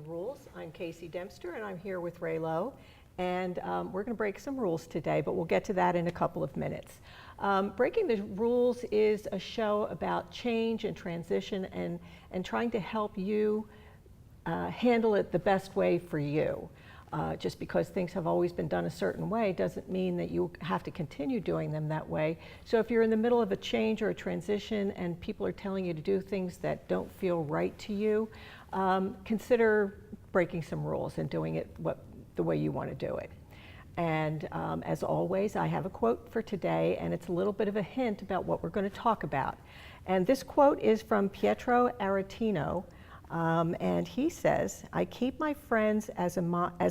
Rules. I'm Casey Dempster, and I'm here with Ray Lowe. And we're going to break some rules today, but we'll get to that in a couple of minutes. Breaking the Rules is a show about change and transition and trying to help you handle it the best way for you. Just because things have always been done a certain way doesn't mean that you have to continue doing them that way. So if you're in the middle of a change or a transition and people are telling you to do things that don't feel right to you, consider breaking some rules and doing it the way you want to do it. And as always, I have a quote for today, and it's a little bit of a hint about what we're going to talk about. And this quote is from Pietro Aretino. And he says, "I keep my friends as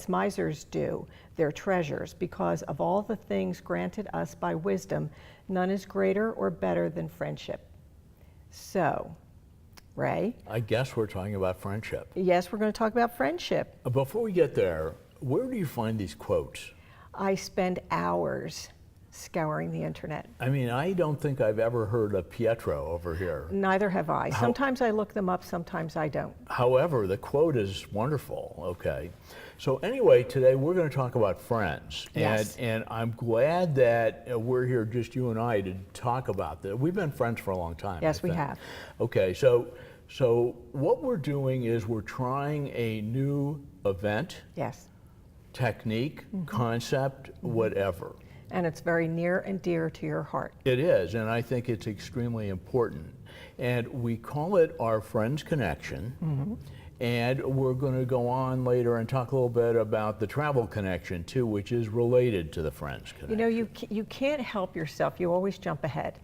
misers do their treasures, because of all the things granted us by wisdom, none is greater or better than friendship." So, Ray? I guess we're talking about friendship. Yes, we're going to talk about friendship. Before we get there, where do you find these quotes? I spend hours scouring the internet. I mean, I don't think I've ever heard of Pietro over here. Neither have I. Sometimes I look them up, sometimes I don't. However, the quote is wonderful, okay? So anyway, today we're going to talk about friends. Yes. And I'm glad that we're here, just you and I, to talk about this. We've been friends for a long time. Yes, we have. Okay, so what we're doing is we're trying a new event, Yes. technique, concept, whatever. And it's very near and dear to your heart. It is, and I think it's extremely important. And we call it our Friends Connection. And we're going to go on later and talk a little bit about the Travel Connection too, which is related to the Friends Connection. You know, you can't help yourself. You always jump ahead.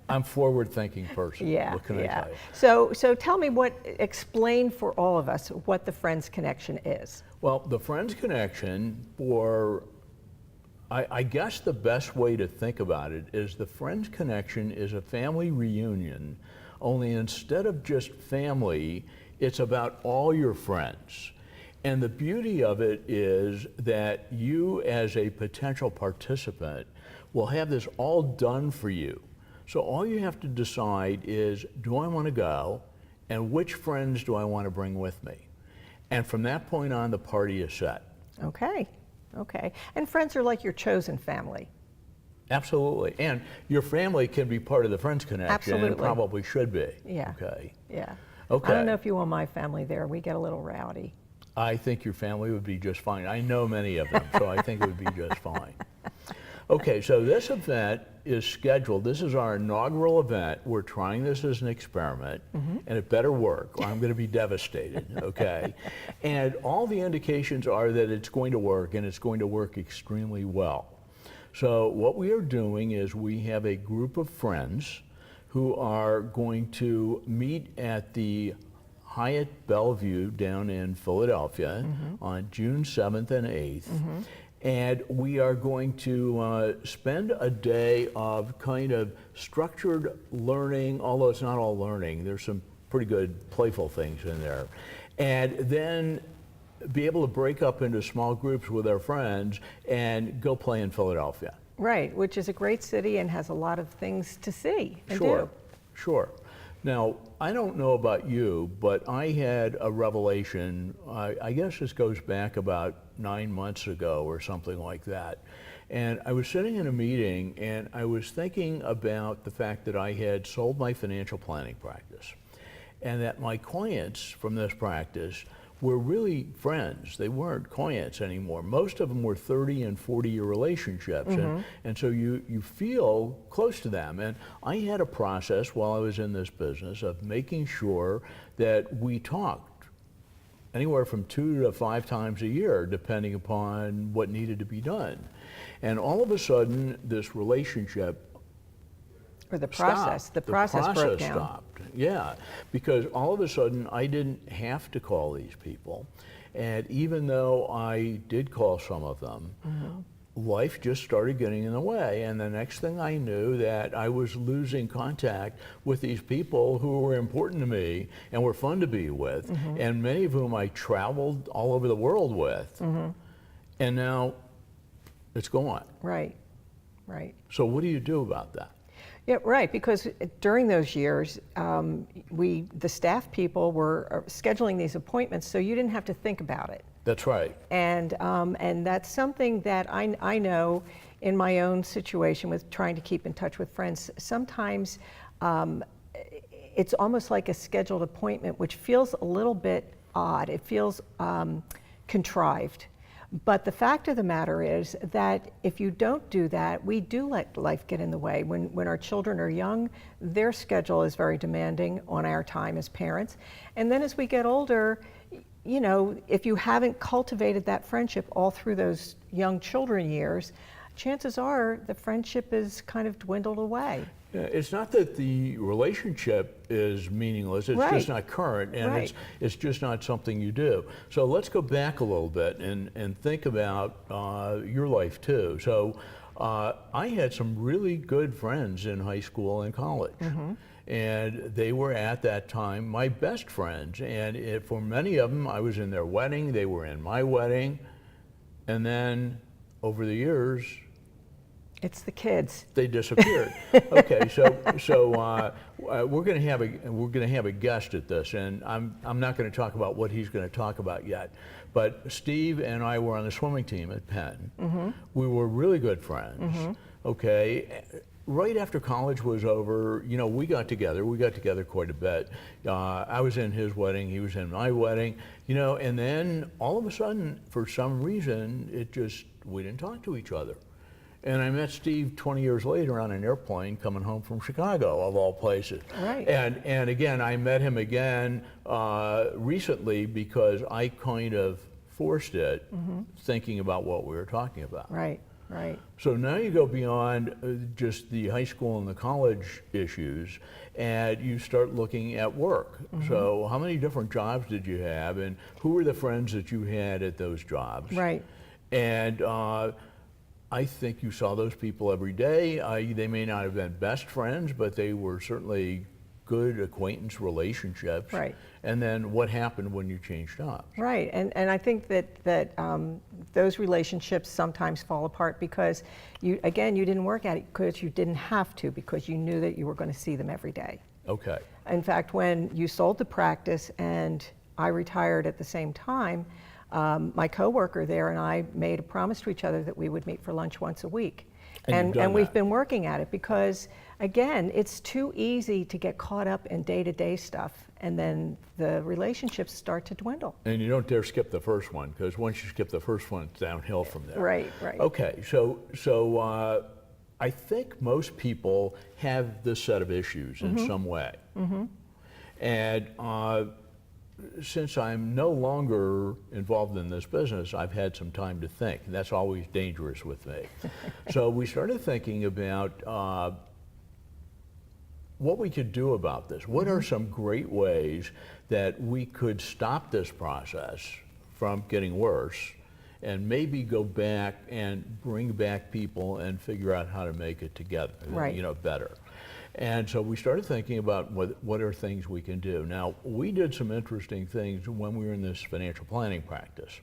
I'm a forward-thinking person. Yeah, What can I tell you? So tell me explain for all of us what the Friends Connection is. Well, the Friends Connection, I guess the best way to think about it is the Friends Connection is a family reunion, only instead of just family, it's about all your friends. And the beauty of it is that you, as a potential participant, will have this all done for you. So all you have to decide is, do I want to go, and which friends do I want to bring with me? And from that point on, the party is set. Okay. And friends are like your chosen family. Absolutely. And your family can be part of the Friends Connection. Absolutely. And it probably should be. Yeah. Okay. Yeah. Okay. I don't know if you want my family there. We get a little rowdy. I think your family would be just fine. I know many of them, so I think it would be just fine. Okay, so this event is scheduled. This is our inaugural event. We're trying this as an experiment, and it better work, or I'm going to be devastated, okay? And all the indications are that it's going to work, and it's going to work extremely well. So what we are doing is we have a group of friends who are going to meet at the Hyatt Bellevue down in Philadelphia on June 7th and 8th. And we are going to spend a day of kind of structured learning, although it's not all learning. There's some pretty good playful things in there. And then be able to break up into small groups with our friends and go play in Philadelphia. Right, which is a great city and has a lot of things to see and Sure, do. sure. Now, I don't know about you, but I had a revelation, I guess this goes back about 9 months ago or something like that. And I was sitting in a meeting and I was thinking about the fact that I had sold my financial planning practice and that my clients from this practice were really friends. They weren't clients anymore. Most of them were 30 and 40-year relationships, and so you feel close to them. And I had a process while I was in this business of making sure that we talked anywhere from 2 to 5 times a year, depending upon what needed to be done. And all of a sudden, this relationship Or the process. stopped. The process broke down. Stopped. Yeah, because all of a sudden I didn't have to call these people. And even though I did call some of them, life just started getting in the way. And the next thing I knew, that I was losing contact with these people who were important to me and were fun to be with, and many of whom I traveled all over the world with. And now it's gone. Right, right. So what do you do about that? Yeah, right, because during those years, the staff people were scheduling these appointments, so you didn't have to think about it. That's right. And that's something that I know in my own situation with trying to keep in touch with friends. Sometimes it's almost like a scheduled appointment, which feels a little bit odd. It feels contrived. But the fact of the matter is that if you don't do that, we do let life get in the way. When our children are young, their schedule is very demanding on our time as parents. And then as we get older, you know, if you haven't cultivated that friendship all through those young children years, chances are the friendship is kind of dwindled away. Yeah, it's not that the relationship is meaningless, it's Right. just not current, and Right. it's just not something you do. So let's go back a little bit and think about your life too. So I had some really good friends in high school and college. And they were at that time my best friends. And for many of them, I was in their wedding, they were in my wedding. And then over the years, It's the kids. they disappeared. Okay, so we're going to have a guest at this, and I'm not going to talk about what he's going to talk about yet. But Steve and I were on the swimming team at Penn. We were really good friends. Okay, right after college was over, you know, we got together. We got together quite a bit. I was in his wedding, he was in my wedding. You know, and then all of a sudden, for some reason, we didn't talk to each other. And I met Steve 20 years later on an airplane coming home from Chicago, of all places. Right. And again, I met him again recently because I kind of forced it, thinking about what we were talking about. Right, right. So now you go beyond just the high school and the college issues, and you start looking at work. So how many different jobs did you have, and who were the friends that you had at those jobs? Right. And I think you saw those people every day. They may not have been best friends, but they were certainly good acquaintance relationships. Right. And then what happened when you changed jobs? Right, and I think that those relationships sometimes fall apart because you didn't work at it because you didn't have to, because you knew that you were going to see them every day. Okay. In fact, when you sold the practice and I retired at the same time, my coworker there and I made a promise to each other that we would meet for lunch once a week. And you've done we've that. been working at it because, again, it's too easy to get caught up in day-to-day stuff, and then the relationships start to dwindle. And you don't dare skip the first one, because once you skip the first one, it's downhill from there. Right, right. Okay, so I think most people have this set of issues in some way. And since I'm no longer involved in this business, I've had some time to think, and that's always dangerous with me. So we started thinking about what we could do about this. What are some great ways that we could stop this process from getting worse, and maybe go back and bring back people and figure out how to make it together, Right. you know, better. And so we started thinking about what are things we can do. Now, we did some interesting things when we were in this financial planning practice.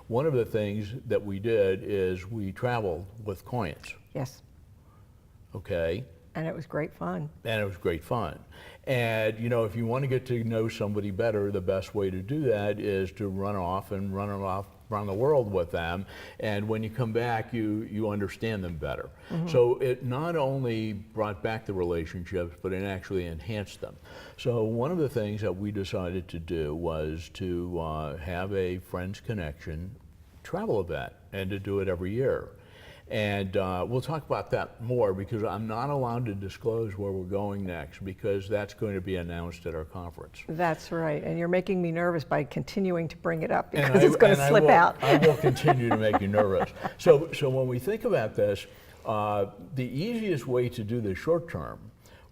One of the things that we did is we traveled with clients, Yes, okay? and it was great fun. And it was great fun. And you know, if you want to get to know somebody better, the best way to do that is to run off around the world with them. And when you come back, you understand them better. So it not only brought back the relationships, but it actually enhanced them. So one of the things that we decided to do was to have a Friends Connection travel event, and to do it every year. And we'll talk about that more, because I'm not allowed to disclose where we're going next, because that's going to be announced at our conference. That's right, and you're making me nervous by continuing to bring it up And because it's going to slip out. I will continue to make you nervous. So when we think about this, the easiest way to do this short term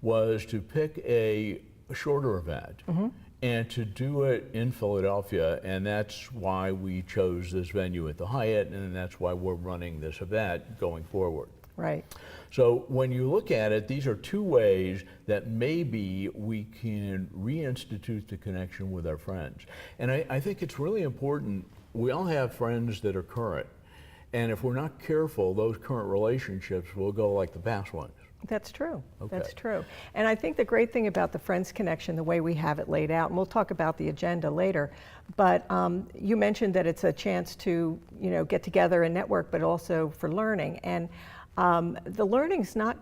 was to pick a shorter event and to do it in Philadelphia, and that's why we chose this venue at the Hyatt, and that's why we're running this event going forward. Right. So when you look at it, these are two ways that maybe we can reinstitute the connection with our friends. And I think it's really important. We all have friends that are current, and if we're not careful, those current relationships will go like the past ones. That's true. Okay. That's true. And I think the great thing about the Friends Connection, the way we have it laid out, and we'll talk about the agenda later, but you mentioned that it's a chance to, get together and network, but also for learning. And the learning's not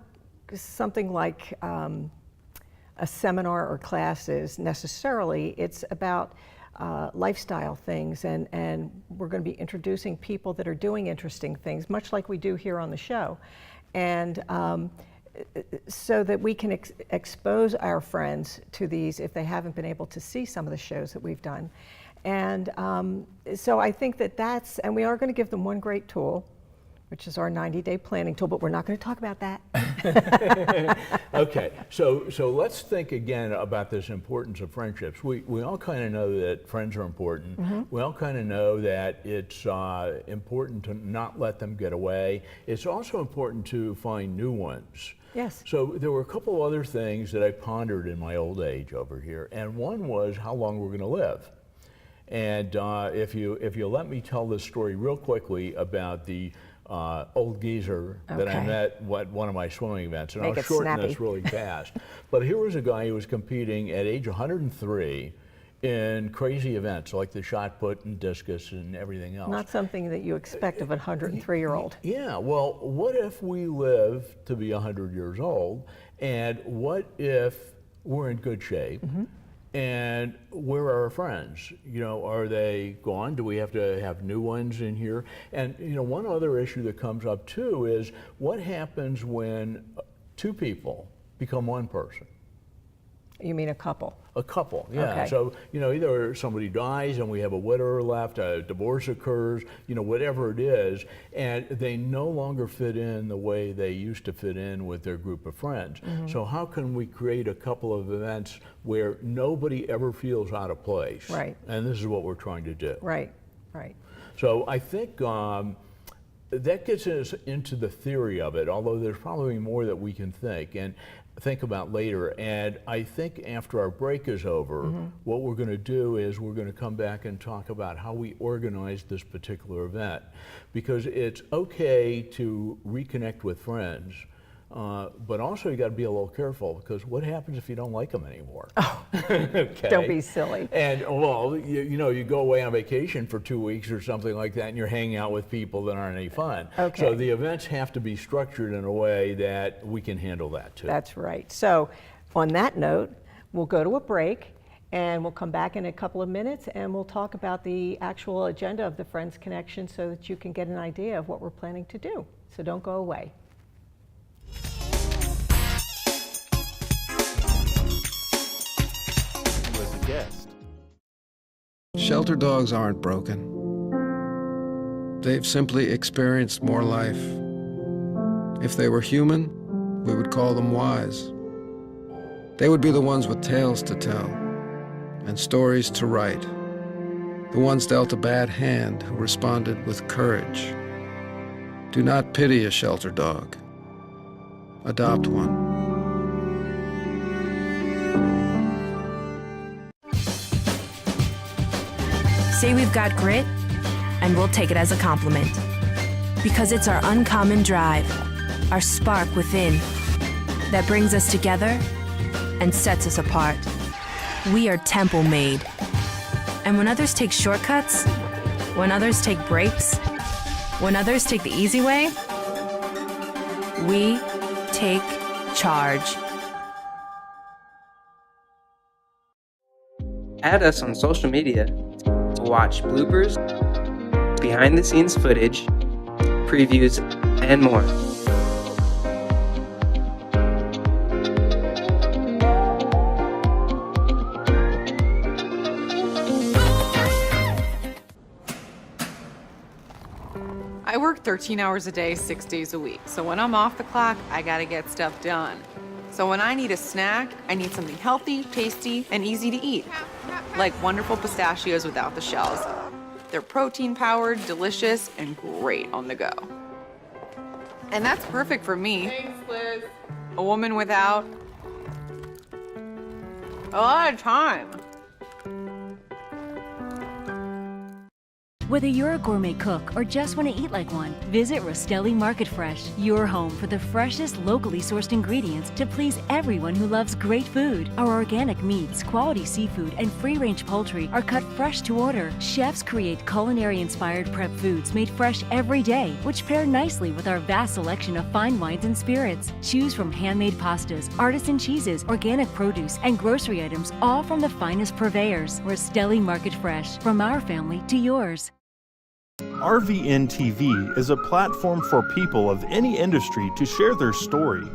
something like a seminar or classes necessarily. It's about lifestyle things, and we're going to be introducing people that are doing interesting things, much like we do here on the show. And so that we can expose our friends to these if they haven't been able to see some of the shows that we've done. And so I think that's, and we are going to give them one great tool, which is our 90-day planning tool, but we're not going to talk about that. Okay, so let's think again about this importance of friendships. We all kind of know that friends are important. Mm-hmm. We all kind of know that it's important to not let them get away. It's also important to find new ones. Yes. So there were a couple of other things that I pondered in my old age over here, and one was how long we're going to live. And if you let me tell this story real quickly about the old geezer that I met at one of my swimming events, and I'll shorten this really fast. But here was a guy who was competing at age 103 in crazy events like the shot put and discus and everything else. Not something that you expect of a 103-year-old. Yeah, well, what if we live to be 100 years old, and what if we're in good shape? Mm-hmm. And where are our friends? Are they gone? Do we have to have new ones in here? And one other issue that comes up too is what happens when two people become one person? You mean a couple? A couple, yeah. Okay. So, either somebody dies and we have a widower left, a divorce occurs, whatever it is, and they no longer fit in the way they used to fit in with their group of friends. Mm-hmm. So how can we create a couple of events where nobody ever feels out of place? Right. And this is what we're trying to do. Right, right. So I think that gets us into the theory of it, although there's probably more that we can think about later. And I think after our break is over, mm-hmm. what we're going to do is we're going to come back and talk about how we organize this particular event. Because it's okay to reconnect with friends, but also you got to be a little careful, because what happens if you don't like them anymore? Oh, okay. Don't be silly. And well, you go away on vacation for 2 weeks or something like that, and you're hanging out with people that aren't any fun. Okay. So the events have to be structured in a way that we can handle that too. That's right. So on that note, we'll go to a break, and we'll come back in a couple of minutes, and we'll talk about the actual agenda of the Friends Connection so that you can get an idea of what we're planning to do. So don't go away. Shelter dogs aren't broken. They've simply experienced more life. If they were human, we would call them wise. They would be the ones with tales to tell and stories to write. The ones dealt a bad hand who responded with courage. Do not pity a shelter dog. Adopt one. Say we've got grit, and we'll take it as a compliment. Because it's our uncommon drive, our spark within, that brings us together and sets us apart. We are temple made. And when others take shortcuts, when others take breaks, when others take the easy way, we take charge. Add us on social media to watch bloopers, behind-the-scenes footage, previews, and more. I work 13 hours a day, 6 days a week. So when I'm off the clock, I gotta get stuff done. So when I need a snack, I need something healthy, tasty, and easy to eat. Like wonderful pistachios without the shells. They're protein-powered, delicious, and great on the go. And that's perfect for me. Thanks, Liz. A woman without a lot of time. Whether you're a gourmet cook or just want to eat like one, visit Rostelli Market Fresh, your home for the freshest, locally sourced ingredients to please everyone who loves great food. Our organic meats, quality seafood, and free-range poultry are cut fresh to order. Chefs create culinary-inspired prep foods made fresh every day, which pair nicely with our vast selection of fine wines and spirits. Choose from handmade pastas, artisan cheeses, organic produce, and grocery items, all from the finest purveyors. Rostelli Market Fresh, from our family to yours. RVN TV is a platform for people of any industry to share their story.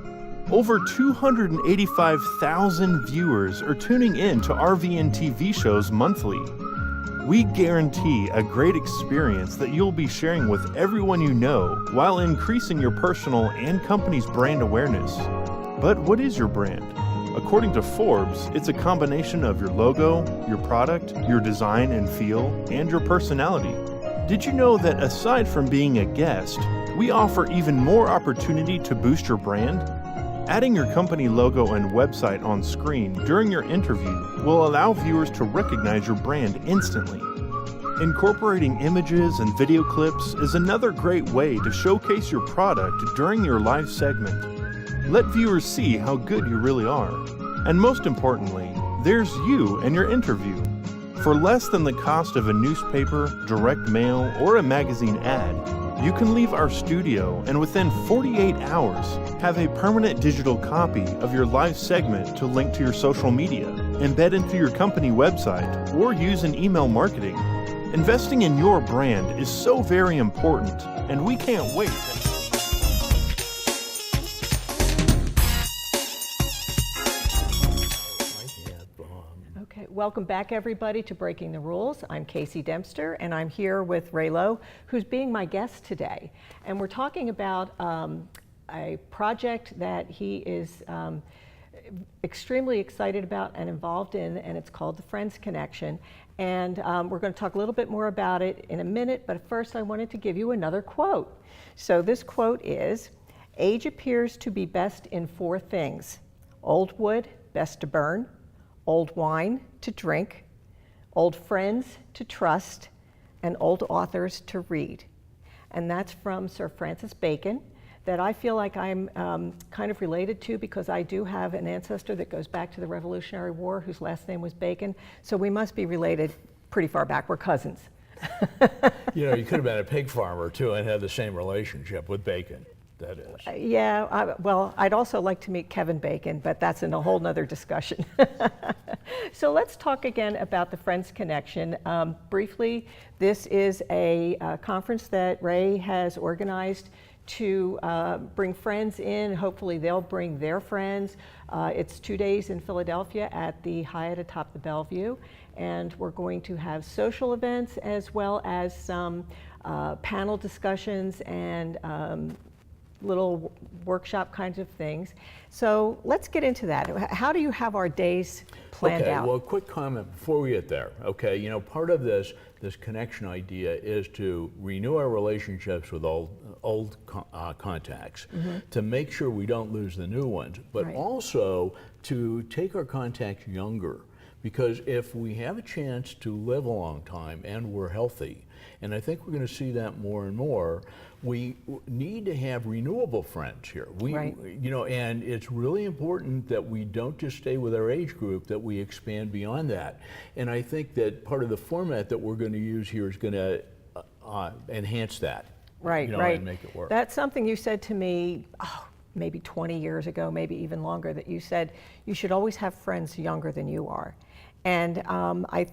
Over 285,000 viewers are tuning in to RVN TV shows monthly. We guarantee a great experience that you'll be sharing with everyone you know while increasing your personal and company's brand awareness. But what is your brand? According to Forbes, it's a combination of your logo, your product, your design and feel, and your personality. Did you know that aside from being a guest, we offer even more opportunity to boost your brand? Adding your company logo and website on screen during your interview will allow viewers to recognize your brand instantly. Incorporating images and video clips is another great way to showcase your product during your live segment. Let viewers see how good you really are. And most importantly, there's you and your interview. For less than the cost of a newspaper, direct mail, or a magazine ad, you can leave our studio and within 48 hours have a permanent digital copy of your live segment to link to your social media, embed into your company website, or use in email marketing. Investing in your brand is so very important, and we can't wait. Welcome back, everybody, to Breaking the Rules. I'm Casey Dempster, and I'm here with Ray Lowe, who's being my guest today. And we're talking about a project that he is extremely excited about and involved in, and it's called the Friends Connection. And we're going to talk a little bit more about it in a minute, but first I wanted to give you another quote. So this quote is, "Age appears to be best in four things: old wood, best to burn; old wine to drink; old friends to trust; and old authors to read." And that's from Sir Francis Bacon, that I feel like I'm kind of related to, because I do have an ancestor that goes back to the Revolutionary War whose last name was Bacon, so we must be related pretty far back. We're cousins. You know, you could have been a pig farmer too and had the same relationship with bacon. That is. Yeah, well, I'd also like to meet Kevin Bacon, but that's in a whole nother discussion. So let's talk again about the Friends Connection. Briefly, this is a conference that Ray has organized to bring friends in. Hopefully they'll bring their friends. It's 2 days in Philadelphia at the Hyatt atop the Bellevue, and we're going to have social events as well as some panel discussions and little workshop kinds of things. So let's get into that. How do you have our days planned out? Okay, well, a quick comment before we get there. Okay, you know, part of this connection idea is to renew our relationships with old contacts, to make sure we don't lose the new ones, but also to take our contacts younger. Because if we have a chance to live a long time and we're healthy, and I think we're going to see that more and more, we need to have renewable friends here. You know, and it's really important that we don't just stay with our age group, that we expand beyond that. And I think that part of the format that we're going to use here is going to enhance that. Right, you know, right. And make it work. That's something you said to me, maybe 20 years ago, maybe even longer, that you said you should always have friends younger than you are. And I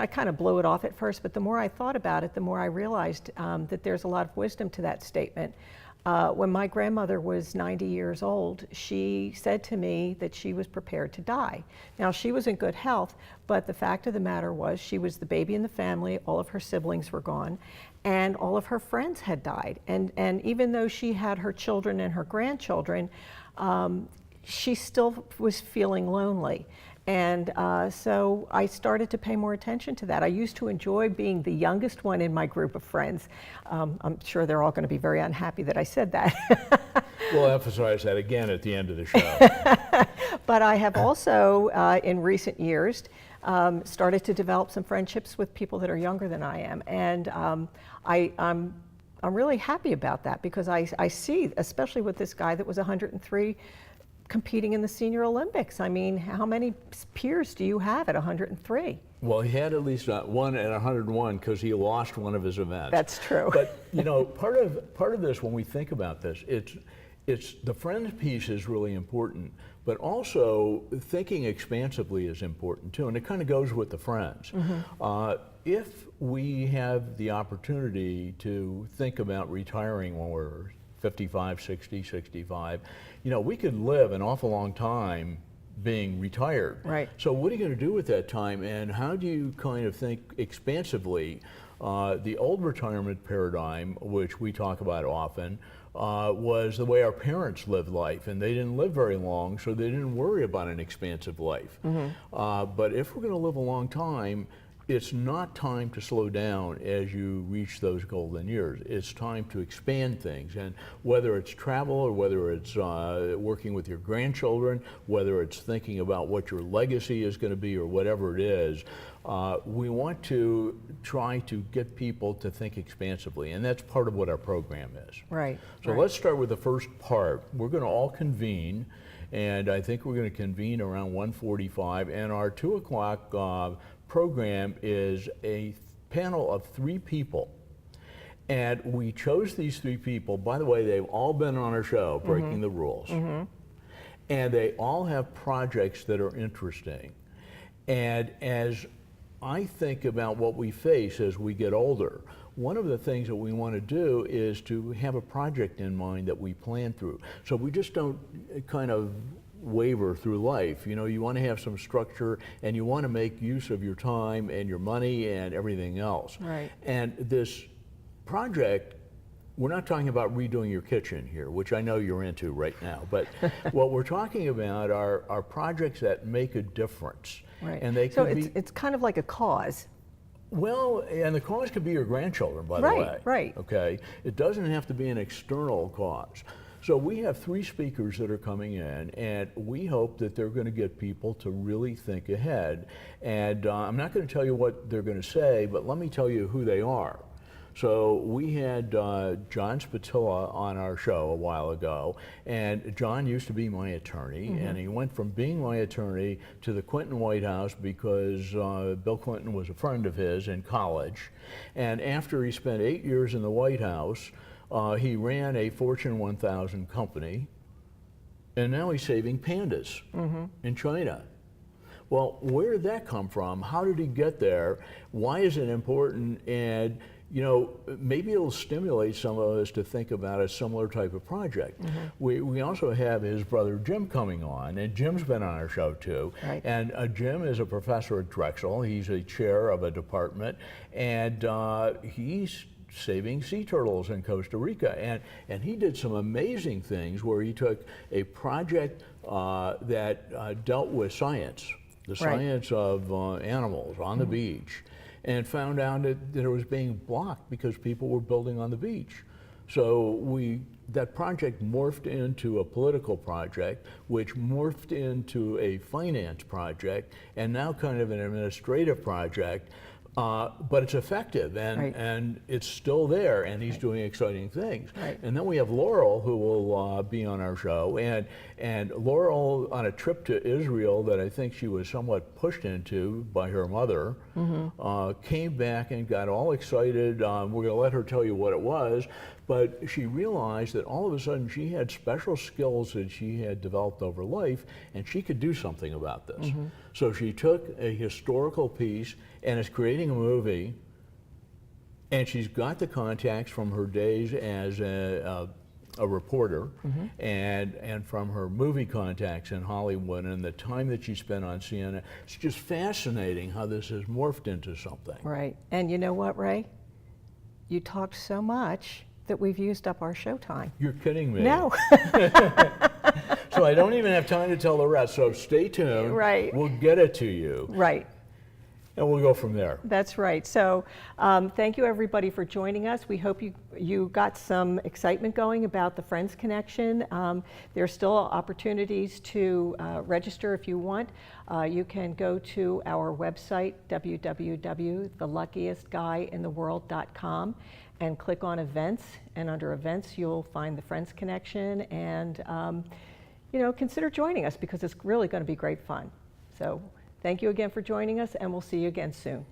kind of blew it off at first, but the more I thought about it, the more I realized that there's a lot of wisdom to that statement. When my grandmother was 90 years old, she said to me that she was prepared to die. Now, she was in good health, but the fact of the matter was she was the baby in the family, all of her siblings were gone, and all of her friends had died. And even though she had her children and her grandchildren, she still was feeling lonely. And so I started to pay more attention to that. I used to enjoy being the youngest one in my group of friends. I'm sure they're all going to be very unhappy that I said that. We'll emphasize that again at the end of the show. But I have also, in recent years, started to develop some friendships with people that are younger than I am. And I'm really happy about that, because I see, especially with this guy that was 103 competing in the Senior Olympics. I mean, how many peers do you have at 103? Well, he had at least one at 101 because he lost one of his events. That's true. But you know, part of this, when we think about this, it's the friends piece is really important, but also thinking expansively is important too, and it kind of goes with the friends. If we have the opportunity to think about retiring when we're 55, 60, 65, you know, we could live an awful long time being retired. Right. So what are you going to do with that time, and how do you kind of think expansively? The old retirement paradigm, which we talk about often, was the way our parents lived life, and they didn't live very long, so they didn't worry about an expansive life. But if we're going to live a long time, it's not time to slow down as you reach those golden years. It's time to expand things, and whether it's travel, or whether it's working with your grandchildren, whether it's thinking about what your legacy is going to be, or whatever it is, we want to try to get people to think expansively, and that's part of what our program is. Right. So let's start with the first part. We're going to all convene, and I think we're going to convene around 1:45, and our 2 o'clock program is a panel of 3 people. And we chose these 3 people. By the way, they've all been on our show, Breaking the Rules. And they all have projects that are interesting. And as I think about what we face as we get older, one of the things that we want to do is to have a project in mind that we plan through. So we just don't kind of waver through life. You know, you want to have some structure, and you want to make use of your time and your money and everything else. Right. And this project, we're not talking about redoing your kitchen here, which I know you're into right now, but what we're talking about are projects that make a difference. Right. And they so could be, it's kind of like a cause. well, and the cause could be your grandchildren, by the Right, way. right. Okay, it doesn't have to be an external cause. So we have 3 speakers that are coming in, and we hope that they're going to get people to really think ahead. And I'm not going to tell you what they're going to say, but let me tell you who they are. So we had John Spatilla on our show a while ago, and John used to be my attorney, and he went from being my attorney to the Clinton White House because Bill Clinton was a friend of his in college. And after he spent 8 years in the White House, he ran a Fortune 1000 company, and now he's saving pandas in China. Well, where did that come from? How did he get there? Why is it important? And you know, maybe it'll stimulate some of us to think about a similar type of project. We also have his brother Jim coming on, and Jim's been on our show too. Right. And Jim is a professor at Drexel. He's a chair of a department, and he's saving sea turtles in Costa Rica. And he did some amazing things where he took a project that dealt with science, the science of animals on the beach, and found out that it was being blocked because people were building on the beach. So that project morphed into a political project, which morphed into a finance project, and now kind of an administrative project. But it's effective, and it's still there, and he's doing exciting things. Right. And then we have Laurel, who will be on our show, and Laurel, on a trip to Israel that I think she was somewhat pushed into by her mother, came back and got all excited. We're going to let her tell you what it was, but she realized that all of a sudden she had special skills that she had developed over life, and she could do something about this. So she took a historical piece and is creating a movie, and she's got the contacts from her days as a reporter, and from her movie contacts in Hollywood and the time that she spent on CNN. It's just fascinating how this has morphed into something. Right. And you know what, Ray? You talked so much that we've used up our show time. You're kidding me. No. So I don't even have time to tell the rest, so stay tuned. Right. We'll get it to you. Right. And we'll go from there. That's right. So thank you everybody for joining us. We hope you got some excitement going about the Friends Connection. There are still opportunities to register if you want. You can go to our website, www.theluckiestguyintheworld.com, and click on events. And under events, you'll find the Friends Connection. And consider joining us because it's really going to be great fun. So thank you again for joining us, and we'll see you again soon.